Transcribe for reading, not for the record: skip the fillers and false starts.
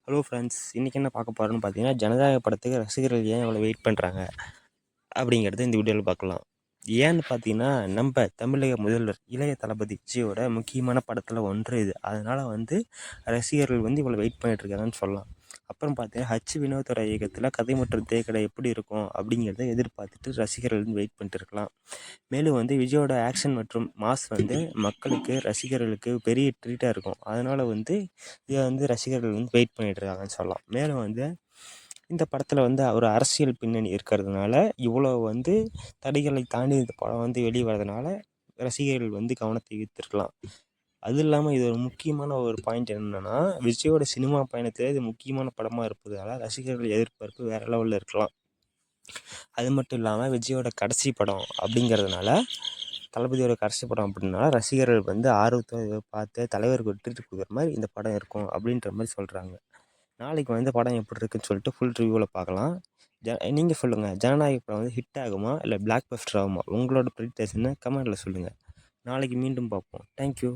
Hello friends, இன்றைக்கி என்ன பார்க்க போகிறோன்னு பார்த்தீங்கன்னா, ஜனநாயக படத்துக்கு ரசிகர்கள் ஏன் இவ்வளோ வெயிட் பண்ணுறாங்க அப்படிங்கிறத இந்த வீடியோவில் பார்க்கலாம். ஏன்னு பார்த்தீங்கன்னா, நம்ம தமிழக முதல்வர் இளைய தளபதி விஜயோட முக்கியமான படத்தில் ஒன்று இது. அதனால் ரசிகர்கள் இவ்வளோ வெயிட் பண்ணிகிட்ருக்காங்கன்னு சொல்லலாம். அப்புறம் பார்த்தீங்கன்னா, வினோதோட இயக்கத்தில் கதை மற்றும் திரைக்கதை எப்படி இருக்கும் அப்படிங்கிறத எதிர்பார்த்துட்டு ரசிகர்கள் வெயிட் பண்ணிட்டு இருக்கலாம். மேலும் விஜயோட ஆக்ஷன் மற்றும் மாஸ் மக்களுக்கு ரசிகர்களுக்கு பெரிய ட்ரீட்டாக இருக்கும். அதனால் இதை ரசிகர்கள் வெயிட் பண்ணிட்டு இருக்காங்கன்னு சொல்லலாம். மேலும் இந்த படத்தில் ஒரு அரசியல் பின்னணி இருக்கிறதுனால இவ்வளோ தடைகளை தாண்டி இந்த படம் வெளியே வரதுனால ரசிகர்கள் கவனத்தை ஈர்த்திருக்கலாம். அது இல்லாமல் இது ஒரு முக்கியமான ஒரு பாயிண்ட் என்னென்னா, விஜயோட சினிமா பயணத்தில் இது முக்கியமான படமாக இருப்பதால் ரசிகர்கள் எதிர்பார்ப்பு வேறு லெவலில் இருக்கலாம். அது மட்டும் இல்லாமல் விஜயோட கடைசி படம் அப்படிங்கிறதுனால, தளபதியோட கடைசி படம் அப்படின்னால ரசிகர்கள் ஆர்வத்தை பார்த்து தலைவருக்கு ட்ரீட் கொடுக்குற மாதிரி இந்த படம் இருக்கும் அப்படின்ற மாதிரி சொல்கிறாங்க. நாளைக்கு படம் எப்படி இருக்குன்னு சொல்லிட்டு ஃபுல் ரிவ்யூவில் பார்க்கலாம். நீங்கள் சொல்லுங்கள், ஜனநாயக படம் ஹிட் ஆகுமா இல்லை பிளாக் பஸ்டர் ஆகுமா? உங்களோட ப்ரெடிக்டேஷனை கமெண்ட்டில் சொல்லுங்கள். நாளைக்கு மீண்டும் பார்ப்போம். தேங்க்யூ.